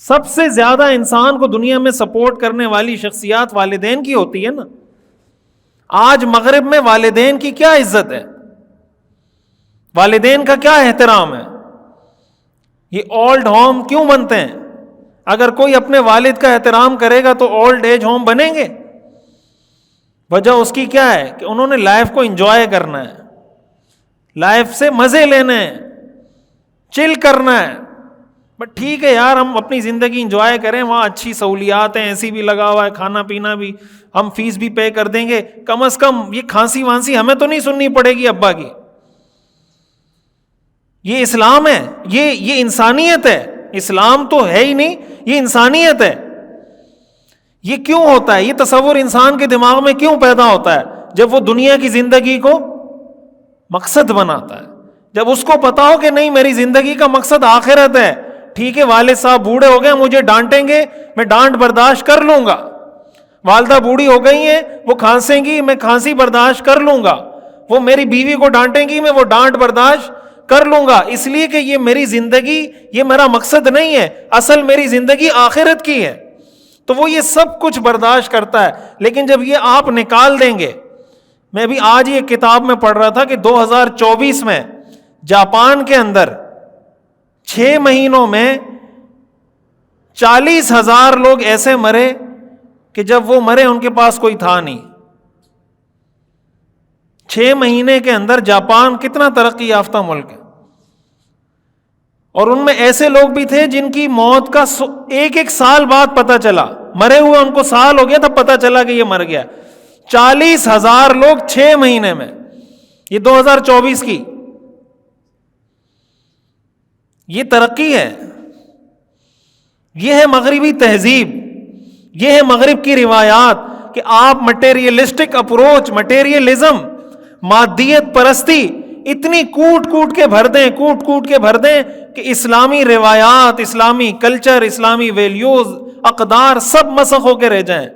سب سے زیادہ انسان کو دنیا میں سپورٹ کرنے والی شخصیات والدین کی ہوتی ہے نا. آج مغرب میں والدین کی کیا عزت ہے, والدین کا کیا احترام ہے؟ یہ اولڈ ہوم کیوں بنتے ہیں؟ اگر کوئی اپنے والد کا احترام کرے گا تو اولڈ ایج ہوم بنیں گے. وجہ اس کی کیا ہے کہ انہوں نے لائف کو انجوائے کرنا ہے, لائف سے مزے لینے ہیں, چل کرنا ہے. بٹ ٹھیک ہے یار, ہم اپنی زندگی انجوائے کریں, وہاں اچھی سہولیات ہیں, ایسی بھی لگا ہوا ہے, کھانا پینا بھی, ہم فیس بھی پے کر دیں گے, کم از کم یہ کھانسی وانسی ہمیں تو نہیں سننی پڑے گی ابا کی. یہ اسلام ہے, یہ انسانیت ہے. اسلام تو ہے ہی نہیں, یہ انسانیت ہے. یہ کیوں ہوتا ہے؟ یہ تصور انسان کے دماغ میں کیوں پیدا ہوتا ہے؟ جب وہ دنیا کی زندگی کو مقصد بناتا ہے, جب اس کو پتا ہو کہ نہیں میری زندگی کا مقصد آخرت ہے. ٹھیک ہے, والد صاحب بوڑھے ہو گئے, مجھے ڈانٹیں گے, میں ڈانٹ برداشت کر لوں گا. والدہ بوڑھی ہو گئی ہیں, وہ کھانسیں گی, میں کھانسی برداشت کر لوں گا. وہ میری بیوی کو ڈانٹیں گی, میں وہ ڈانٹ برداشت کر لوں گا, اس لیے کہ یہ میری زندگی, یہ میرا مقصد نہیں ہے, اصل میری زندگی آخرت کی ہے. تو وہ یہ سب کچھ برداشت کرتا ہے. لیکن جب یہ آپ نکال دیں گے, میں بھی آج یہ کتاب میں پڑھ رہا تھا کہ 2024 میں جاپان کے اندر 6 مہینوں میں 40,000 لوگ ایسے مرے کہ جب وہ مرے ان کے پاس کوئی تھا نہیں. 6 مہینے کے اندر جاپان کتنا ترقی یافتہ ملک ہے, اور ان میں ایسے لوگ بھی تھے جن کی موت کا ایک سال بعد پتہ چلا, مرے ہوئے ان کو سال ہو گیا تب پتہ چلا کہ یہ مر گیا. 40,000 لوگ 6 مہینے میں, یہ 2024 کی یہ ترقی ہے. یہ ہے مغربی تہذیب, یہ ہے مغرب کی روایات کہ آپ مٹیریلسٹک اپروچ, مٹیریلزم, مادیت پرستی اتنی کوٹ کوٹ کے بھر دیں کہ اسلامی روایات, اسلامی کلچر, اسلامی ویلیوز, اقدار سب مسخ ہو کے رہ جائیں.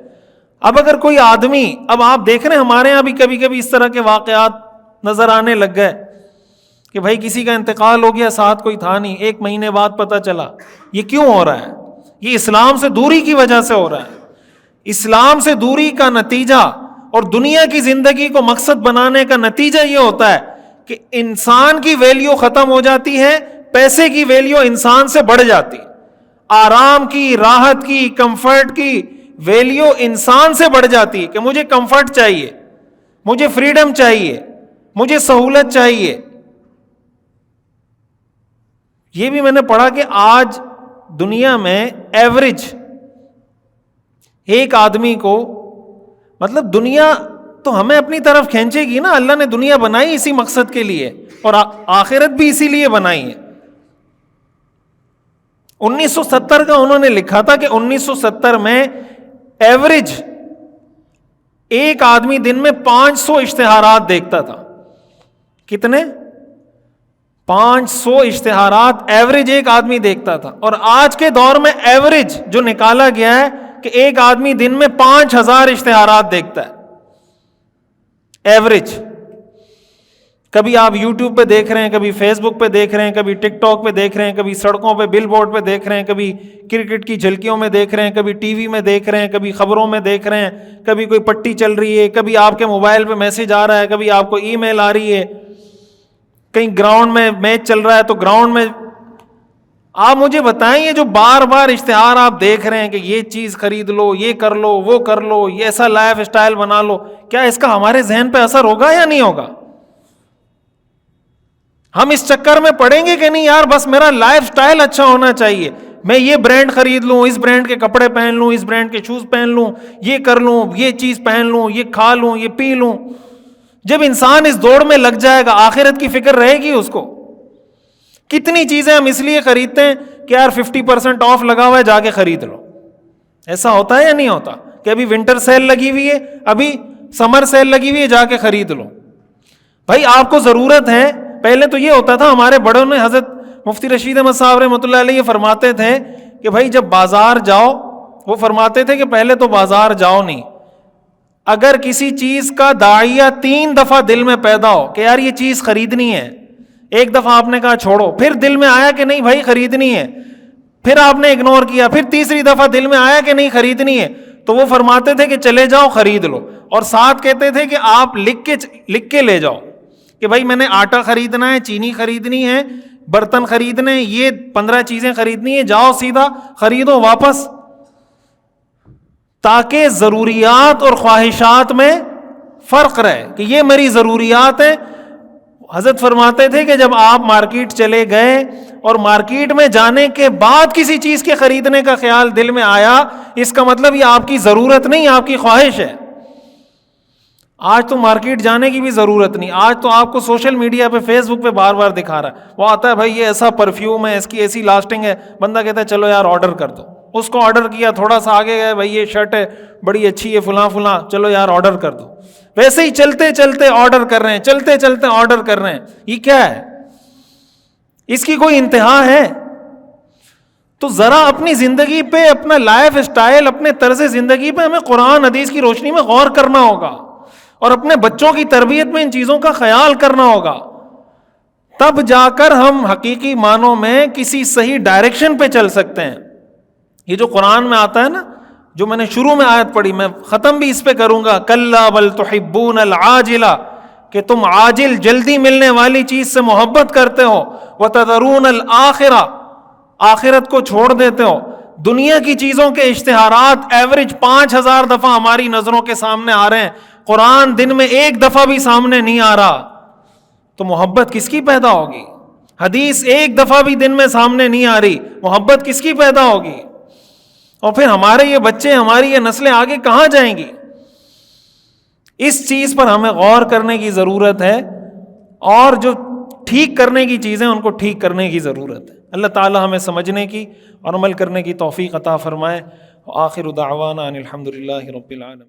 اب اگر کوئی آدمی, اب آپ دیکھ رہے ہیں ہمارے یہاں بھی کبھی کبھی اس طرح کے واقعات نظر آنے لگ گئے کہ بھائی کسی کا انتقال ہو گیا, ساتھ کوئی تھا نہیں, 1 مہینے بعد پتہ چلا. یہ کیوں ہو رہا ہے؟ یہ اسلام سے دوری کی وجہ سے ہو رہا ہے. اسلام سے دوری کا نتیجہ اور دنیا کی زندگی کو مقصد بنانے کا نتیجہ یہ ہوتا ہے کہ انسان کی ویلیو ختم ہو جاتی ہے, پیسے کی ویلیو انسان سے بڑھ جاتی. آرام کی, راحت کی, کمفرٹ کی ویلیو انسان سے بڑھ جاتی کہ مجھے کمفرٹ چاہیے, مجھے فریڈم چاہیے, مجھے سہولت چاہیے. یہ بھی میں نے پڑھا کہ آج دنیا میں ایوریج ایک آدمی کو, مطلب دنیا تو ہمیں اپنی طرف کھینچے گی نا, اللہ نے دنیا بنائی اسی مقصد کے لیے, اور آخرت بھی اسی لیے بنائی ہے. 1970 کا انہوں نے لکھا تھا کہ 1970 میں ایوریج ایک آدمی دن میں 500 اشتہارات دیکھتا تھا. کتنے؟ 500 اشتہارات ایوریج ایک آدمی دیکھتا تھا. اور آج کے دور میں ایوریج جو نکالا گیا ہے کہ ایک آدمی دن میں 5,000 اشتہارات دیکھتا ہے, ایوریج. کبھی آپ یوٹیوب پہ دیکھ رہے ہیں, کبھی فیس بک پہ دیکھ رہے ہیں, کبھی ٹک ٹاک پہ دیکھ رہے ہیں, کبھی سڑکوں پہ بل بورڈ پہ دیکھ رہے ہیں, کبھی کرکٹ کی جھلکیوں میں دیکھ رہے ہیں, کبھی ٹی وی میں دیکھ رہے ہیں, کبھی خبروں میں دیکھ رہے ہیں, کبھی کوئی پٹی چل رہی ہے, کبھی آپ کے موبائل پہ میسج آ رہا ہے, کبھی آپ کو ای میل آ رہی ہے, کہیں گراؤنڈ میں میچ چل رہا ہے تو گراؤنڈ میں. آپ مجھے بتائیں یہ جو بار بار اشتہار آپ دیکھ رہے ہیں کہ یہ چیز خرید لو, یہ کر لو, وہ کر لو, یہ ایسا لائف اسٹائل بنا لو, کیا اس کا ہمارے ذہن پہ اثر ہوگا یا نہیں ہوگا؟ ہم اس چکر میں پڑیں گے کہ نہیں یار بس میرا لائف سٹائل اچھا ہونا چاہیے, میں یہ برانڈ خرید لوں, اس برانڈ کے کپڑے پہن لوں, اس برانڈ کے شوز پہن لوں, یہ کر لوں, یہ چیز پہن لوں, یہ کھا لوں, یہ پی لوں. جب انسان اس دوڑ میں لگ جائے گا آخرت کی فکر رہے گی اس کو؟ کتنی چیزیں ہم اس لیے خریدتے ہیں کہ یار 50% آف لگا ہوا ہے جا کے خرید لو. ایسا ہوتا ہے یا نہیں ہوتا کہ ابھی ونٹر سیل لگی ہوئی ہے, ابھی سمر سیل لگی ہوئی ہے, جا کے خرید لو. بھائی آپ کو ضرورت ہے. پہلے تو یہ ہوتا تھا, ہمارے بڑوں نے, حضرت مفتی رشید احمد صاحب رحمۃ اللہ علیہ فرماتے تھے کہ بھائی جب بازار جاؤ, وہ فرماتے تھے کہ پہلے تو بازار جاؤ نہیں, اگر کسی چیز کا داعیہ 3 دفعہ دل میں پیدا ہو کہ یار یہ چیز خریدنی ہے, ایک دفعہ آپ نے کہا چھوڑو, پھر دل میں آیا کہ نہیں بھائی خریدنی ہے, پھر آپ نے اگنور کیا، پھر تیسری دفعہ دل میں آیا کہ نہیں خریدنی ہے، تو وہ فرماتے تھے کہ چلے جاؤ خرید لو، اور ساتھ کہتے تھے کہ آپ لکھ کے لے جاؤ کہ بھائی میں نے آٹا خریدنا ہے، چینی خریدنی ہے، برتن خریدنے، یہ 15 چیزیں خریدنی ہے، جاؤ سیدھا خریدو واپس، تاکہ ضروریات اور خواہشات میں فرق رہے کہ یہ میری ضروریات ہیں۔ حضرت فرماتے تھے کہ جب آپ مارکیٹ چلے گئے اور مارکیٹ میں جانے کے بعد کسی چیز کے خریدنے کا خیال دل میں آیا، اس کا مطلب یہ آپ کی ضرورت نہیں، آپ کی خواہش ہے۔ آج تو مارکیٹ جانے کی بھی ضرورت نہیں، آج تو آپ کو سوشل میڈیا پہ فیس بک پہ بار بار دکھا رہا ہے، وہ آتا ہے بھائی یہ ایسا پرفیوم ہے، اس کی ایسی لاسٹنگ ہے، بندہ کہتا ہے چلو یار آرڈر کر دو، اس کو آرڈر کیا، تھوڑا سا آگے گئے، بھائی یہ شرٹ ہے بڑی اچھی ہے فلاں فلاں، چلو یار آرڈر کر دو، ویسے ہی چلتے چلتے آرڈر کر رہے ہیں، چلتے چلتے آرڈر کر رہے ہیں۔ یہ کیا ہے؟ اس کی کوئی انتہا ہے؟ تو ذرا اپنی زندگی پہ، اپنا لائف اسٹائل، اپنے طرز زندگی پہ ہمیں قرآن حدیث کی روشنی میں غور کرنا ہوگا، اور اپنے بچوں کی تربیت میں ان چیزوں کا خیال کرنا ہوگا، تب جا کر ہم حقیقی معنوں میں کسی صحیح ڈائریکشن پہ چل سکتے ہیں۔ یہ جو قرآن میں آتا ہے نا، جو میں نے شروع میں آیت پڑھی، میں ختم بھی اس پہ کروں گا، کلا بل تحبون العاجلہ، کہ تم عاجل جلدی ملنے والی چیز سے محبت کرتے ہو، وتذرون الآخرہ، آخرت کو چھوڑ دیتے ہو۔ دنیا کی چیزوں کے اشتہارات ایوریج 5000 دفعہ ہماری نظروں کے سامنے آ رہے ہیں، قرآن دن میں 1 دفعہ بھی سامنے نہیں آ رہا، تو محبت کس کی پیدا ہوگی؟ حدیث 1 دفعہ بھی دن میں سامنے نہیں آ رہی، محبت کس کی پیدا ہوگی؟ اور پھر ہمارے یہ بچے، ہماری یہ نسلیں آگے کہاں جائیں گی؟ اس چیز پر ہمیں غور کرنے کی ضرورت ہے، اور جو ٹھیک کرنے کی چیزیں ان کو ٹھیک کرنے کی ضرورت ہے۔ اللہ تعالی ہمیں سمجھنے کی اور عمل کرنے کی توفیق عطا فرمائے۔ آخر دعوانا ان الحمد للہ رب العالمین۔